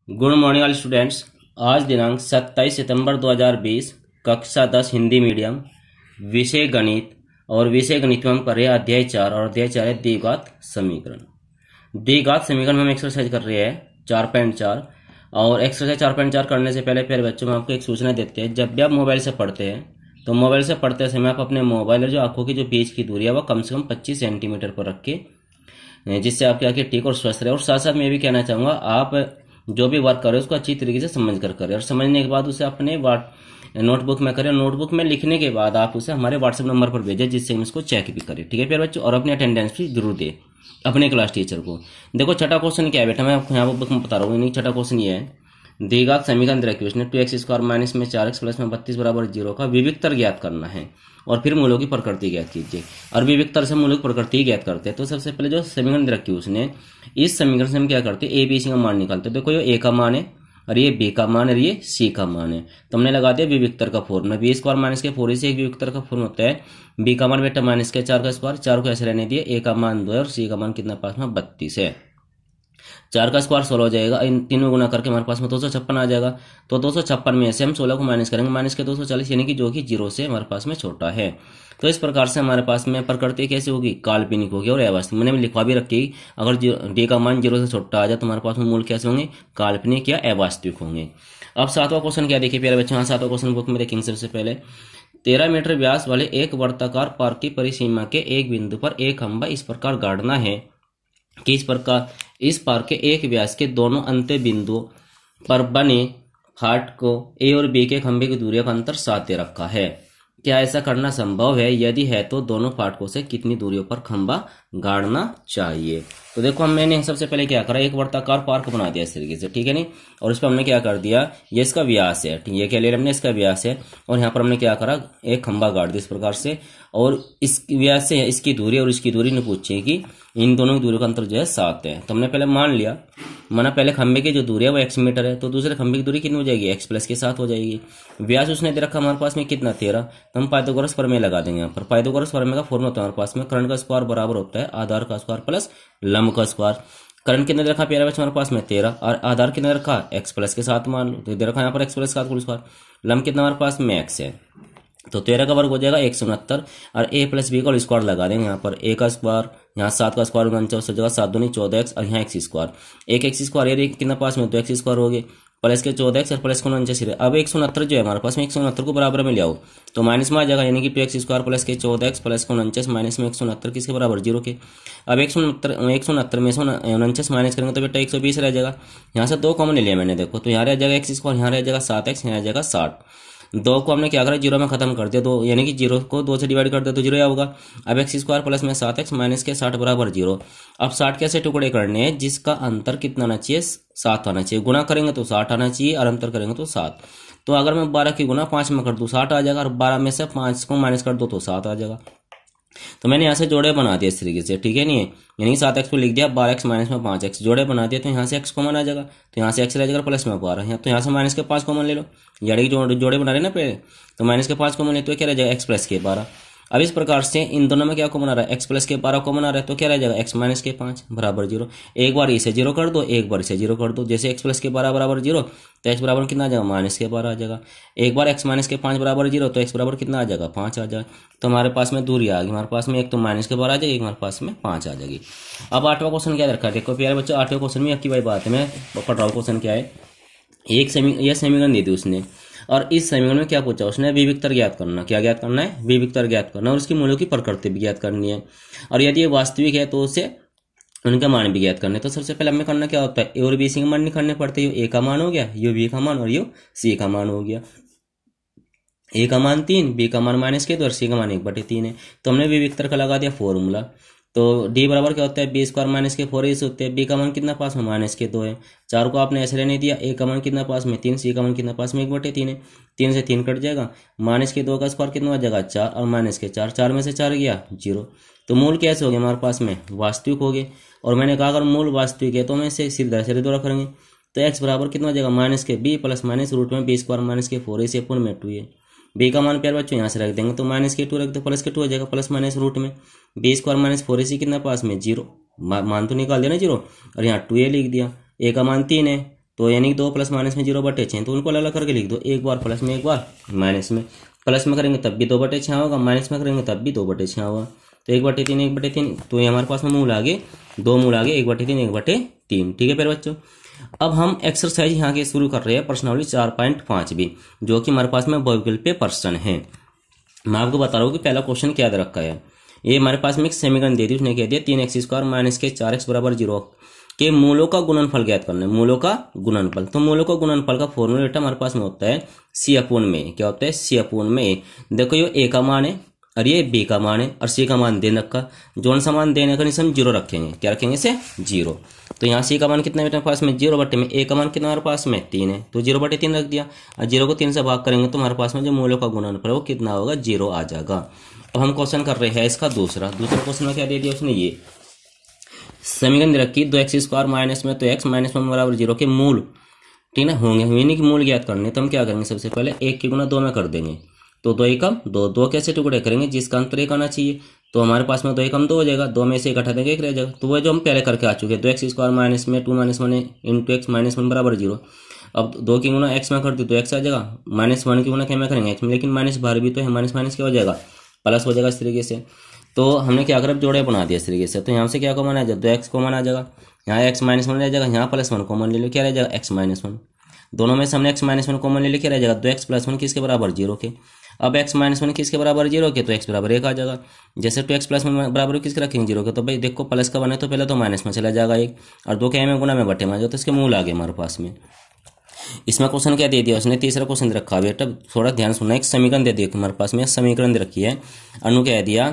Good morning all students. आज दिनांक 27 सितंबर 2020, कक्षा 10 हिंदी मीडियम, विषय गणित और विषय गणित में हम कर रहे हैं अध्याय 4 और अध्याय 4 है द्विघात समीकरण। द्विघात समीकरण में हम एक्सरसाइज कर रहे हैं 4.4 और एक्सरसाइज 4.4 करने से पहले प्यारे बच्चों में आपको एक सूचना देते हैं। जब भी आप मोबाइल से पढ़ते हैं तो मोबाइल से पढ़ते समय आप अपने मोबाइल और जो आंखों की जो बीच की दूरी है वह कम से कम 25 सेंटीमीटर पर रखें, जिससे आपकी आंखें ठीक और स्वस्थ रहे। और साथ साथ मैं भी कहना चाहूंगा, आप जो भी वर्क करें उसको अच्छी तरीके से समझ कर करें और समझने के बाद उसे अपने नोटबुक में करें। नोटबुक में लिखने के बाद आप उसे हमारे व्हाट्सएप नंबर पर भेजें, जिससे हम इसको चेक भी करें। ठीक है प्यारे बच्चों, और अपने अटेंडेंस भी जरूर दें अपने क्लास टीचर को। देखो छठा क्वेश्चन क्या है बेटा, मैं आपको यहाँ पर बता रहा हूँ। छठा क्वेश्चन ये है, द्विघात समीकरण द्रव्य उसने 2x² माइनस में 4x प्लस में 32 बराबर 0 का विविक्तर ज्ञात करना है और फिर मूलों की प्रकृति ज्ञात कीजिए। और विविक्तर से मूलों की प्रकृति ज्ञात करते हैं तो सबसे पहले जो समीकरण द्रव्य उसने, इस समीकरण से हम क्या करते हैं, ए बी सी का मान निकालते हैं। देखो ये ए का मान है और ये बी का मान है और ये सी का मान है। तो हमने लगा दिया विविक्तर का फॉर्मूला, b² माइनस के 4 से एक विविक्तर का फॉर्मूला होता है बी का मान बेटा माइनस के 4 का स्क्वायर, 4 को ऐसे रहने दिए, ए का मान 2 है और सी का मान कितना पास में 32 है। 4 का स्क्वायर 16 हो जाएगा, इन तीनों गुना करके हमारे पास में 256 आ जाएगा। तो 256 में से हम 16 को माइनस करेंगे, माइनस के 240, यानी कि जो कि 0 से हमारे पास में छोटा है। तो इस प्रकार से हमारे पास में प्रकृति कैसे होगी, काल्पनिक होगी और अवास्तविक। मैंने लिखवा भी रखी, अगर डी का मान 0 से छोटा आ जाए तो हमारे पास में मूल कैसे होंगे, काल्पनिक या अवास्तविक होंगे। अब सातवां क्वेश्चन क्या देखिए प्यारे बच्चों, सातवां क्वेश्चन बुक में देखेंगे। सबसे पहले 13 मीटर व्यास वाले एक वर्ताकार पार्क की परिसीमा के एक बिंदु पर एक खंभा इस प्रकार गाड़ना है कि इस पार्क के एक व्यास के दोनों अंत्य बिंदुओं पर बने फाटक को ए और बी के खंभे की दूरी का अंतर 7 दे रखा है। क्या ऐसा करना संभव है? यदि है तो दोनों फाटकों से कितनी दूरियों पर खंभा गाड़ना चाहिए? तो देखो मैंने सबसे पहले क्या करा, एक वर्ताकार पार्क बना दिया इस तरीके से, ठीक है नहीं। और इस पर हमने क्या कर दिया, ये इसका व्यास है, ये क्या ले रहे हमने, इसका व्यास है। और यहाँ पर हमने क्या करा, एक खंभा गाड़ दिया इस प्रकार से। और इस व्यास से इसकी दूरी और इसकी दूरी ने पूछे कि इन दोनों की दूरी का अंतर जो है 7 है। तो हमने पहले मान लिया, माना पहले खंभे की जो दूरी है वो x मीटर है, तो दूसरे खंभे की दूरी कितनी हो जाएगी, x प्लस के 7 हो जाएगी। व्यास उसने दे रखा हमारे पास में कितना 13, तो हम पाइथागोरस प्रमेय लगा देंगे यहाँ पर। पाइथागोरस प्रमेय का फॉर्मूला होता है हमारे पास में, कर्ण का स्क्वायर बराबर होता है आधार का स्क्वायर प्लस लंब का स्क्वायर। कर्ण कितने दे रखा प्यारे बच्चों हमारे पास में 13, और आधार कितने रखा x प्लस के 7 मान लो, तो दे रखा यहाँ पर x प्लस 7 स्क्वायर। लंब कितना हमारे पास में x है, तो 13 का वर्ग हो जाएगा 169, और a प्लस बी का स्क्वायर लगा देंगे यहाँ पर। a का स्क्वायर, यहाँ 7 का स्क्वायर 49 हो जाएगा, 7 दूनी 14x, और यहाँ x स्क्वायर, एक x स्क्वायर ये कितना पास में, तो x स्क्वायर हो गए, प्लस के 14x और प्लस के 49। अब 169 जो है हमारे पास में, 169 को बराबर में ले आओ तो माइनस में आ जाएगा, यानी कि 2x स्क्वायर प्लस के 14x प्लस के 49 माइनस में 169 किसके बराबर, 0 के। अब 169 में से 49 माइनस करेंगे तो बेटा 120 रह जाएगा। यहाँ से 2 कॉमन ले लिया मैंने, देखो तो यहाँ रह जाएगा x स्क्वायर, यहाँ रह जाएगा 7x, यहाँ रह जाएगा 60। 2 को हमने क्या करा, 0 में खत्म कर दिया, 2 यानी कि 0 को 2 से डिवाइड कर दिया तो 0 होगा। अब x स्क्वायर प्लस में 7x माइनस के 60 बराबर 0। अब 60 कैसे टुकड़े करने हैं, जिसका अंतर कितना आना चाहिए, 7 आना चाहिए। गुना करेंगे तो 60 आना चाहिए और अंतर करेंगे तो 7। तो अगर मैं 12 की गुना 5 में कर दूं 60 आ जाएगा, और 12 में से 5 को माइनस कर दो तो 7 आ जाएगा। तो मैंने यहाँ से जोड़े बना दिए इस तरीके से, ठीक है नहीं, यानी 7x को लिख दिया, 12x माइनस में 5x जोड़े बना दिए, तो यहाँ से x कॉमन आ जाएगा, तो यहाँ से x रह जाएगा प्लस में 12, यहाँ तो यहाँ से माइनस के 5 कॉमन ले लो, यानी जोड़े बना रहे ना पहले, तो माइनस के 5 कॉमन ले तो क्या रह जाएगा, x प्लस के 12। अब इस प्रकार से इन दोनों में क्या कॉमन आ रहा है, x प्लस के 12 कॉमन आ रहा है, तो क्या रह जाएगा, x माइनस के 5 बराबर 0। एक बार इसे 0 कर दो, एक बार इसे 0 कर दो, जैसे x प्लस के 12 बराबर 0 तो x बराबर कितना आ जाएगा, माइनस के 12 आ जाएगा। एक बार x माइनस के 5 बराबर 0 तो x बराबर कितना आ जाएगा, 5 आ जाएगा। तो हमारे पास में दूरी आ गई, हमारे पास में एक तो माइनस के 12 आ जाएगी, एक हमारे पास में 5 आ जाएगी। अब 8वां क्वेश्चन क्या रखा है, देखो प्यारे बच्चों 8वें क्वेश्चन में अक्की भाई बात है, मैं पढ़ रहा हूँ। क्वेश्चन क्या है, यह समीकरण दी थी उसने, और इस समीकरण में क्या पूछा उसने, विविक्तर ज्ञात करना। क्या ज्ञात करना है, विविक्तर ज्ञात करना, और उसकी मूल्यों की प्रकृति भी ज्ञात करनी है, और यदि ये वास्तविक है तो उसे उनका मान भी ज्ञात करने। तो सबसे पहले हमें करना क्या होता है, ए और बी सी का मान निकालने पड़ते हैं। ए का मान हो गया, यो बी का मान, और यो सी का मान हो गया। ए का मान 3, बी का मान माइनस के 2 और सी का मान 1/3 है। तो हमने विविक्तर का लगा दिया फॉर्मूला, तो डी बराबर क्या होता है, बी स्क्वायर माइनस के 4ac होते हैं। बी का मान कितना पास में, माइनस के 2 है। 4 को आपने ऐसे रहने दिया, ए का मान कितना पास में 3, सी का मान कितना पास में 1/3 है। 3 से 3 कट जाएगा, माइनस के 2 का स्क्वायर कितना हो जाएगा 4, और माइनस के 4, 4 में से 4 गया 0। तो मूल कैसे हो गया हमारे पास में, वास्तविक हो गए। और मैंने कहा अगर मूल वास्तविक है तो हमें इसे सीधा सीधे द्वारा करेंगे, तो x बराबर कितना हो जाएगा, माइनस के b प्लस माइनस रूट में बी स्क्वायर माइनस के 4ac अपूर्ण में 2 है। बी का मान प्यारे बच्चों यहाँ से रख देंगे, तो माइनस के 2 रख दो, प्लस के 2 हो जाएगा, प्लस माइनस रूट में बी स्क्वायर माइनस 4ac कितना पास में 0, मान तो निकाल दिया ना 0, और यहाँ 2a लिख दिया। ए का मान 3 है, तो यानी कि 2 प्लस माइनस में 0/6, तो उनको अलग अलग करके लिख दो, एक बार प्लस में एक बार माइनस में। प्लस में करेंगे तब भी 2/6 होगा, माइनस में करेंगे तब भी 2/6 होगा। तो 1/3 1/3, तो ये हमारे पास में मूल आगे 2 मूल आगे 1/3 1/3। ठीक है प्यारे बच्चों, अब हम एक्सरसाइज यहाँ के शुरू कर रहे हैं प्रश्नावली 4.5 भी, जो कि हमारे पास में बहुविकल्प पे प्रश्न है। मैं आपको बता रहा हूँ कि पहला क्वेश्चन क्या दे रखा है। ये हमारे पास में एक समीकरण दे दी, उसने कह दिया 3x² माइनस के 4x बराबर 0 के मूलों का गुणनफल ज्ञात करना है। मूलों का गुणनफल, तो मूलों का गुणनफल का फॉर्मूला बेटा हमारे पास में होता है C/में। क्या होता है? C/में। देखो ये A का मान है और ये B का मान है और C का मान दे रखा, जोन सा मान देने का हम 0 रखेंगे। क्या रखेंगे इसे? 0। तो यहाँ C का मान कितना है बेटा पास में? 0 में। A का मान कितना हमारे पास में? 3 है, तो 0/3 रख दिया और 0 को 3 से भाग करेंगे तो हमारे पास में जो मूलों का गुणनफल है वो कितना होगा? 0 आ जाएगा। अब हम क्वेश्चन कर रहे हैं इसका दूसरा क्वेश्चन में क्या दे दिया उसने, ये समीकरण दे रखी 2x² माइनस में तो x माइनस 1 बराबर 0 के मूल, ठीक है ना, होंगे। यानी कि मूल ज्ञात करने, तो हम क्या करेंगे? सबसे पहले 1 की गुना 2 में कर देंगे, तो 2 एकम 2, 2 कैसे टुकड़े करेंगे जिसका अंतर 1 आना चाहिए, तो हमारे पास में 2 एकम 2 हो जाएगा, 2 में से 1 हटा देंगे 1 रह जाएगा। तो वो जो हम पहले करके आ चुके हैं 2x² माइनस में 2 माइनस 1 इंटू x माइनस 1 बराबर 0। अब 2 की गुना x में कर दी तो x आ जाएगा, माइनस 1 की गुना क्या में करेंगे x में, लेकिन माइनस बाहर भी तो है, माइनस माइनस क्या हो जाएगा? प्लस हो जाएगा इस तरीके से। तो हमने क्या करा? जोड़े बना दिया इस तरीके से। तो यहाँ से क्या कॉमन आ जाएगा? 2x कॉमन आ जाएगा, यहाँ x माइनस 1 रह जाएगा, यहाँ प्लस 1 कॉमन ले लो, क्या रह जाएगा? x minus 1। दोनों में से हमने x माइनस 1 कॉमन ले लिया, क्या रह जाएगा? 2x प्लस 1 किसके बराबर? 0 के। अब x माइनस 1 किसके बराबर? 0 के, तो x बराबर 1 आ जाएगा। जैसे 2x प्लस 1 बराबर किसके रखेंगे? 0 के। तो भाई देखो प्लस का बने तो पहले तो माइनस में चला जाएगा 1, और 2 क्या में गुना में बटे में आ जाए, तो इसके मूल आ गए हमारे पास में। इसमें क्वेश्चन क्या दे दिया उसने? तीसरा क्वेश्चन दे रखा है बेटा, थोड़ा ध्यान सुनना। एक समीकरण दे दिया हमारे पास में, समीकरण दे रखी है। अनु कह दिया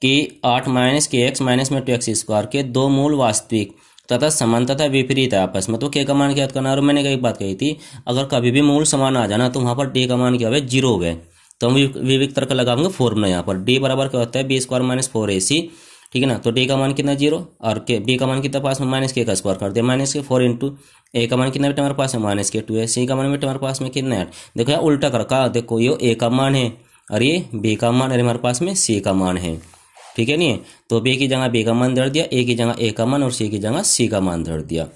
कि 8 माइनस के x माइनस में 2x² के 2 मूल वास्तविक तथा समान तथा विपरीत है आपस में, तो k का मान ज्ञात करना। और मैंने एक बात कही थी, अगर कभी भी मूल समान आ जाना तो वहां पर d का मान क्या हो? 0 हो गए। तो हम विविक तर्क लगाएंगे फॉर्मूला यहाँ पर, d बराबर क्या होता है? b² माइनस 4ac, ठीक है ना। तो d का मान कितना? 0, और b का मान कितना पास में? माइनस के का स्क्वायर कर दिया, माइनस के 4 इंटू a का मान कितना बेटा हमारे पास है? माइनस के 2 है। c का मान बेटा हमारे पास में कितना है? देखो यार उल्टा कर रखा, देखो ये a का मान है और ये b का मान, और हमारे पास में c का मान है, ठीक है नहीं। तो b की जगह b का मान धर दिया, a की जगह a का मान और c की जगह c का मान धर दिया।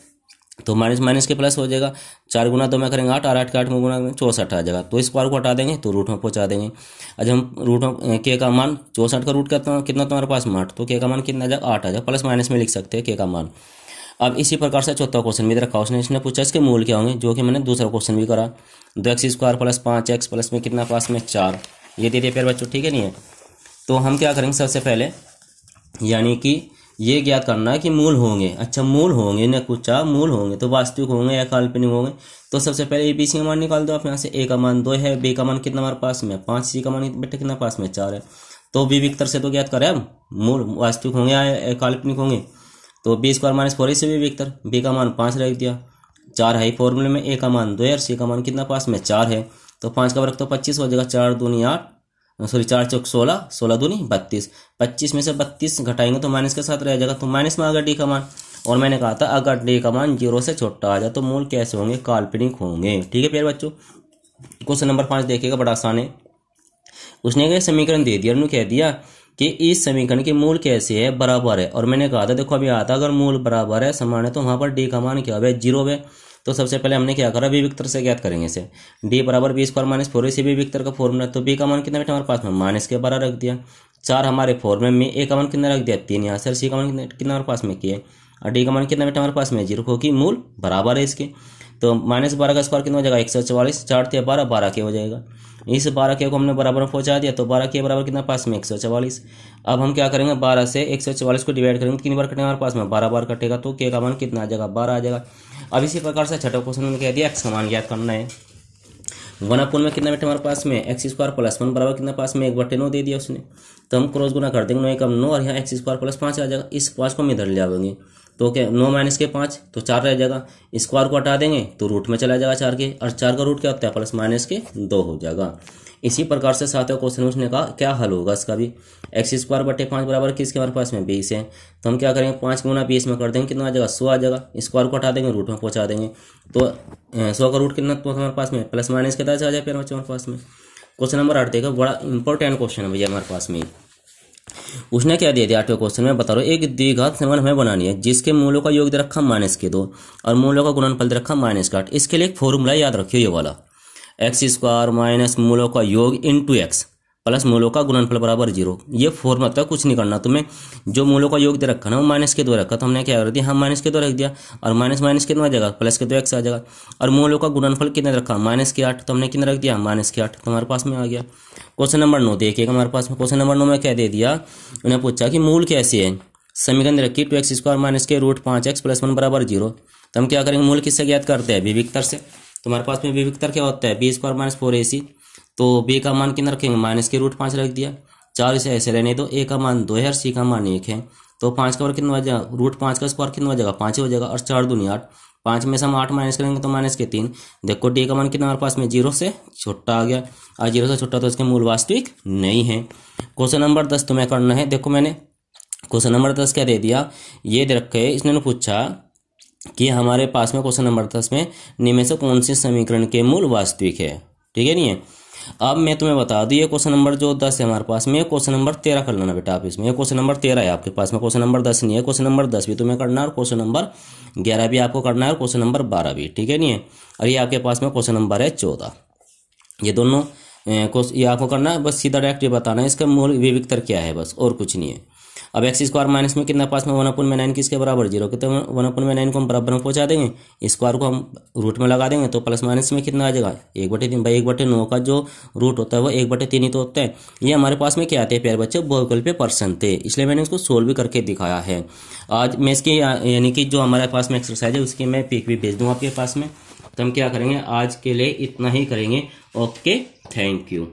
तो माइनस माइनस के प्लस हो जाएगा, 4 गुना 2 में करेंगे 8, और 8 के 8 में गुना 64 आ जाएगा। तो स्क्वायर को हटा देंगे तो रूट में पहुंचा देंगे। आज हम रूट में के का मान 64 का रूट कितना तुम्हारे पास? 8, तो के का मान कितना आ जाएगा? 8 आ जाएगा। प्लस माइनस में लिख सकते हैं के का मान। अब इसी प्रकार से चौथा क्वेश्चन भी रखा उसने, इसने पूछा इसके मूल क्या होंगे, जो कि मैंने दूसरा क्वेश्चन भी करा। 2x² प्लस 5x प्लस में कितना पास में? 4, ये दे दिए प्यारे बच्चों, ठीक है नहीं है। तो हम क्या करेंगे सबसे पहले, यानी कि ये ज्ञात करना है कि मूल होंगे। अच्छा मूल होंगे ने पूछा, मूल होंगे तो वास्तविक होंगे या काल्पनिक होंगे। तो सबसे पहले ABC का मान निकाल दो आप यहाँ से। A का मान 2 है, B का मान कितना हमारे पास में? 5, C का मान बेटे कितना पास में? 4 है। तो विविक तर्क से तो ज्ञात करें हम मूल वास्तविक होंगे या काल्पनिक होंगे। तो b² माइनस 4 से विविक तर्क, B का मान 5 रख दिया, 4 है फॉर्मूले में, A का मान 2 है और C का मान कितना पास में? 4 है। तो 5 का वर्ग तो 25 हो जाएगा, 4 दूनी 8, सॉरी 4 चौक 16, 16 दूनी 32, 25 में से 32 घटाएंगे तो माइनस के साथ रह जाएगा। तो माइनस में आ गया डी का मान, और मैंने कहा था अगर डी का मान 0 से छोटा आ जाए तो मूल कैसे होंगे? काल्पनिक होंगे, ठीक है प्यारे बच्चों। क्वेश्चन नंबर 5 देखिएगा, बड़ा आसान है। उसने एक समीकरण दे दिया, उन्होंने कह दिया कि इस समीकरण के मूल कैसे है? बराबर है। और मैंने कहा था देखो अभी आता अगर मूल बराबर है समान है तो वहां पर डी का मान क्या है? 0 है। तो सबसे पहले हमने क्या करा? विविक तर्क से ज्ञात करेंगे इसे। d बराबर b² माइनस 4 से विविक तर्क का फॉर्मूला। तो b का मान कितना बेटा हमारे पास में? माइनस के 12 रख दिया, 4 हमारे फॉर्मूले में, a का मान कितना रख दिया? 3 यहाँ से, c का मान कितना हमारे पास में किया, और d का मान कितना बेटा हमारे पास में? 0, क्योंकि मूल बराबर है इसके। तो माइनस 12 का स्क्वायर कितना हो जाएगा? 144, 4 × 12 12 के हो जाएगा। इस 12 के को हमने बराबर में पहुंचा दिया, तो 12 के बराबर कितना पास में? 144। अब हम क्या करेंगे? 12 से 144 को डिवाइड करेंगे, 3 बार कटेगा हमारे पास में, 12 बार कटेगा, तो के का मान कितना आ जाएगा? 12 आ जाएगा। अब इसी प्रकार से छठा क्वेश्चन में कह दिया x का मान ज्ञात करना है। 1/, में कितना बेटा हमारे पास में? x² प्लस 1 बराबर कितना पास में? 1/9 दे दिया उसने। तो हम क्रॉस गुना कर देंगे, 9 एकम 9, और यहाँ x² प्लस 5 आ जाएगा। इस 5 को हम इधर ले आएंगे तो क्या? 9 माइनस के 5 तो 4 रह जाएगा। स्क्वायर को हटा देंगे तो रूट में चला जाएगा 4 के, और 4 का रूट क्या होता है? प्लस माइनस के 2 हो जाएगा। इसी प्रकार से सातवां क्वेश्चन उसने कहा क्या हल होगा इसका भी? x² बटे 5 बराबर किसके हमारे पास में? 20 है। तो हम क्या करेंगे? 5 गुना 20 में कर देंगे, कितना आ जाएगा? 100 आ जाएगा। स्क्वायर को हटा देंगे, रूट में पहुंचा देंगे, तो 100 का रूट कितना तो हमारे पास में? प्लस माइनस कितना आ जाए फिर हमारे पास में। क्वेश्चन नंबर 8 देखो, बड़ा इंपॉर्टेंट क्वेश्चन है भैया हमारे पास में। उसने क्या दे दिया 8वें क्वेश्चन में, बता रहा हूँ एक द्विघात समीकरण हमें बनानी है जिसके मूलों का योग दे रखा -2 और मूलों का गुणनफल दे रखा -8। इसके लिए एक फॉर्मूला याद रखियो ये वाला, x² माइनस मूलों का योग इंटू एक्स प्लस मूलों का गुणनफल बराबर 0। ये फॉर्मूला तक कुछ नहीं करना तुम्हें, जो मूलों का योग दे रखा ना वो -2 रखा, तो हमने क्या कर दिया, हम -2 रख दिया और माइनस माइनस कितना आ जाएगा, प्लस के 2 एक्स आ जाएगा। और मूलों का गुणनफल कितना रखा, -8, तो हमने कितना रख दिया, -8, तो हमारे पास में आ गया। क्वेश्चन नंबर 9 देखिएगा हमारे पास में, क्वेश्चन नंबर 9 में क्या दे दिया, उन्हें पूछा कि मूल कैसे है, समीकरण रखी 2x² माइनस के √5x + 1 बराबर 0। तो हम क्या करेंगे, मूल किससे ज्ञात करते हैं, विविक्तर से। तो हमारे पास में विविक्तर क्या होता है, b² - 4ac, तो b का मान कितना रखेंगे, माइनस के √5 रख दिया। 4 इसे ऐसे रहने दो, a का मान 2 है और c का मान 1 है, तो 5 का वर्ग कितना हो जाएगा, √5 का स्क्वायर कितना हो जाएगा, 5 हो जाएगा, और 4 दूनी 8, 5 में से हम 8 माइनस करेंगे तो -3। देखो d का मान कितना हमारे पास में 0 से छोटा आ गया, और 0 से छोटा तो इसके मूल वास्तविक नहीं है। क्वेश्चन नंबर 10 तुम्हें करना है। देखो मैंने क्वेश्चन नंबर 10 क्या दे दिया, ये दे रखे है, इसने पूछा कि हमारे पास में क्वेश्चन नंबर 10 में निम्न में से कौन से समीकरण के मूल वास्तविक है, ठीक है नहीं है। अब मैं तुम्हें बता दूं, ये क्वेश्चन नंबर जो 10 है हमारे पास में, क्वेश्चन नंबर 13 कर लेना बेटा आप इसमें, ये क्वेश्चन नंबर 13 है आपके पास में, क्वेश्चन नंबर 10 नहीं है। क्वेश्चन नंबर 10 भी तुम्हें करना है और क्वेश्चन नंबर 11 भी आपको करना है और क्वेश्चन नंबर 12 भी, ठीक है नहीं है। और ये आपके पास में क्वेश्चन नंबर है 14। ये दोनों ये आपको करना है, बस सीधा डायरेक्ट ये बताना है इसका मूल विविक्तर क्या है, बस और कुछ नहीं है। अब x² माइनस में कितना पास में 1/9 किसके बराबर 0, तो 1/9 को हम बराबर में पहुंचा देंगे, स्क्वायर को हम रूट में लगा देंगे, तो प्लस माइनस में कितना आ जाएगा 1/3। भाई 1/9 का जो रूट होता है वो 1/3 ही तो होता है। ये हमारे पास में क्या आते हैं प्यारे बच्चे, बहुविकल्प पे प्रश्न थे, इसलिए मैंने इसको सोल्व भी करके दिखाया है। आज मैं इसकी यानी कि जो हमारे पास में एक्सरसाइज है उसकी मैं पिक भी भेज दूँ आपके पास में। तो हम क्या करेंगे, आज के लिए इतना ही करेंगे। Okay, thank you.